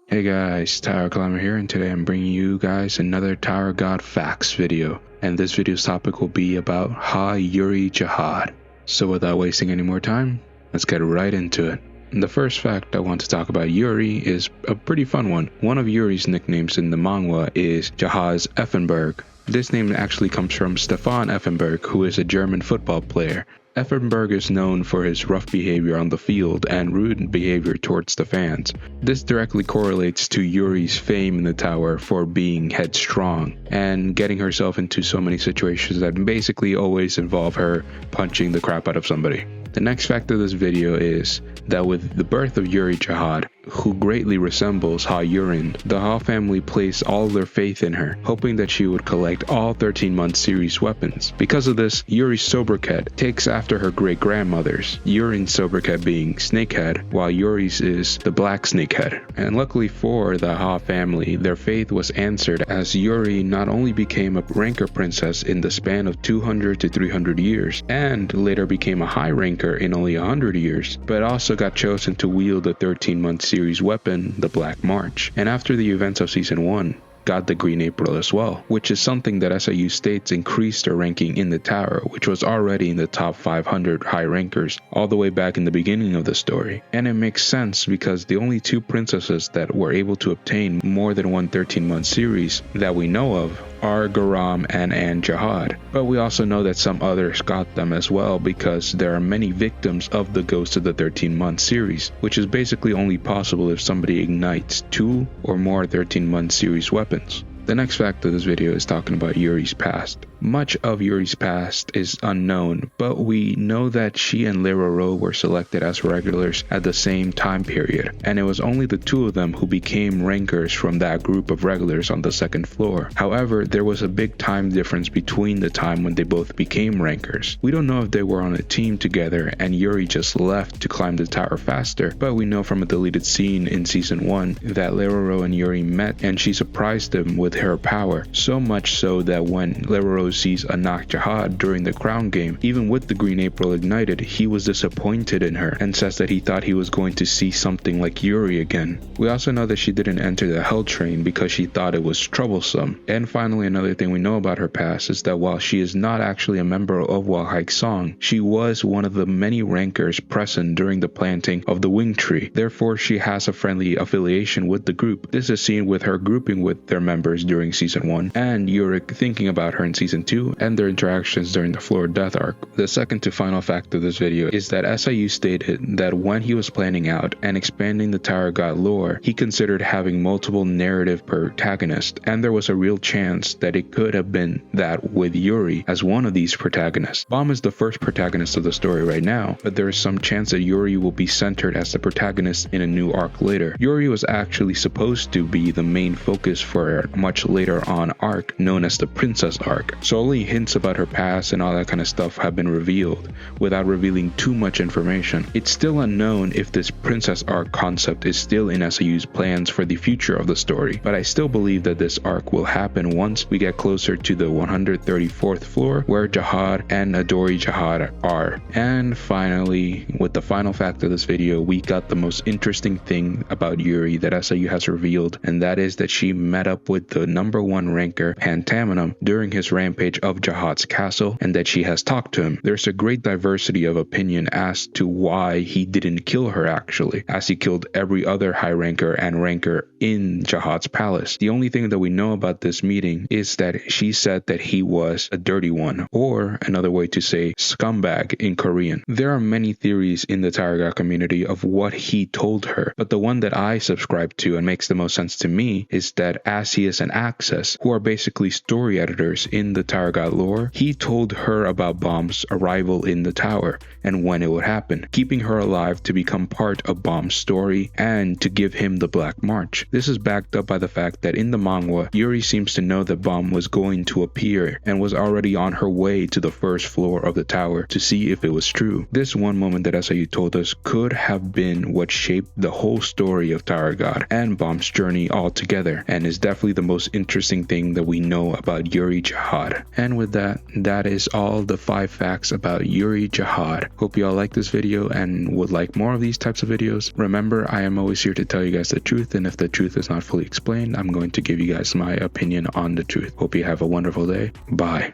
Hey guys, Tower Climber here, and today I'm bringing you guys another Tower God Facts video. And this video's topic will be about Yuri Jahad. So without wasting any more time, let's get right into it. And the first fact I want to talk about Yuri is a pretty fun one. One of Yuri's nicknames in the manga is Jahaz Effenberg. This name actually comes from Stefan Effenberg, who is a German football player. Effenberg is known for his rough behavior on the field and rude behavior towards the fans. This directly correlates to Yuri's fame in the tower for being headstrong and getting herself into so many situations that basically always involve her punching the crap out of somebody. The next fact of this video is that with the birth of Yuri Jahad, who greatly resembles Yurin, the Ha family placed all their faith in her, hoping that she would collect all 13-month series weapons. Because of this, Yuri's sobriquet takes after her great-grandmother's, Yurin's sobriquet being Snakehead, while Yuri's is the Black Snakehead. And luckily for the Ha family, their faith was answered as Yuri not only became a ranker princess in the span of 200 to 300 years, and later became a high ranker in only 100 years, but also got chosen to wield the 13-month series weapon, the Black March, and after the events of Season 1, got the Green April as well, which is something that SIU states increased their ranking in the tower, which was already in the top 500 high rankers all the way back in the beginning of the story. And it makes sense because the only two princesses that were able to obtain more than one 13-month series that we know of are Garam and Anne Jahad, but we also know that some others got them as well because there are many victims of the Ghost of the 13-month series, which is basically only possible if somebody ignites 2 or more 13-month series weapons. The next fact of this video is talking about Yuri's past. Much of Yuri's past is unknown, but we know that she and Leroro were selected as regulars at the same time period, and it was only the two of them who became rankers from that group of regulars on the second floor. However, there was a big time difference between the time when they both became rankers. We don't know if they were on a team together and Yuri just left to climb the tower faster, but we know from a deleted scene in Season 1 that Leroro and Yuri met and she surprised him with her power, so much so that when Leroro sees Anak Jahad during the crown game, even with the Green April ignited, he was disappointed in her and says that he thought he was going to see something like Yuri again. We also know that she didn't enter the Hell Train because she thought it was troublesome. And finally, another thing we know about her past is that while she is not actually a member of Walhaik Song, she was one of the many rankers present during the planting of the Wing Tree. Therefore, she has a friendly affiliation with the group. This is seen with her grouping with their members during Season 1, and Yuri thinking about her in Season 2, and their interactions during the Floor Death arc. The second to final fact of this video is that SIU stated that when he was planning out and expanding the Tower God lore, he considered having multiple narrative protagonists, and there was a real chance that it could have been that with Yuri as one of these protagonists. Bomb is the first protagonist of the story right now, but there is some chance that Yuri will be centered as the protagonist in a new arc later. Yuri was actually supposed to be the main focus for a much later on arc known as the Princess arc, so only hints about her past and all that kind of stuff have been revealed without revealing too much information. It's still unknown if this Princess arc concept is still in SIU's plans for the future of the story, but I still believe that this arc will happen once we get closer to the 134th floor where Jahad and Adori Jahad are. And finally, with the final fact of this video, we got the most interesting thing about Yuri that SIU has revealed, and that is that she met up with the number 1 ranker Pantum during his rampage of Jahad's castle, and that she has talked to him. There's a great diversity of opinion as to why he didn't kill her actually, as he killed every other high ranker and ranker in Jahad's palace. The only thing that we know about this meeting is that she said that he was a dirty one, or another way to say scumbag in Korean. There are many theories in the Tower God community of what he told her, but the one that I subscribe to and makes the most sense to me is that as he is an Access, who are basically story editors in the Tower God lore, he told her about Bomb's arrival in the tower and when it would happen, keeping her alive to become part of Bomb's story and to give him the Black March. This is backed up by the fact that in the manga, Yuri seems to know that Bomb was going to appear and was already on her way to the first floor of the tower to see if it was true. This one moment that SIU told us could have been what shaped the whole story of Tower God and Bomb's journey altogether, and is definitely the most interesting thing that we know about Yuri Jahad. And with that, that is all the 5 facts about Yuri Jahad. Hope you all like this video and would like more of these types of videos. Remember, I am always here to tell you guys the truth, and if the truth is not fully explained, I'm going to give you guys my opinion on the truth. Hope you have a wonderful day. Bye.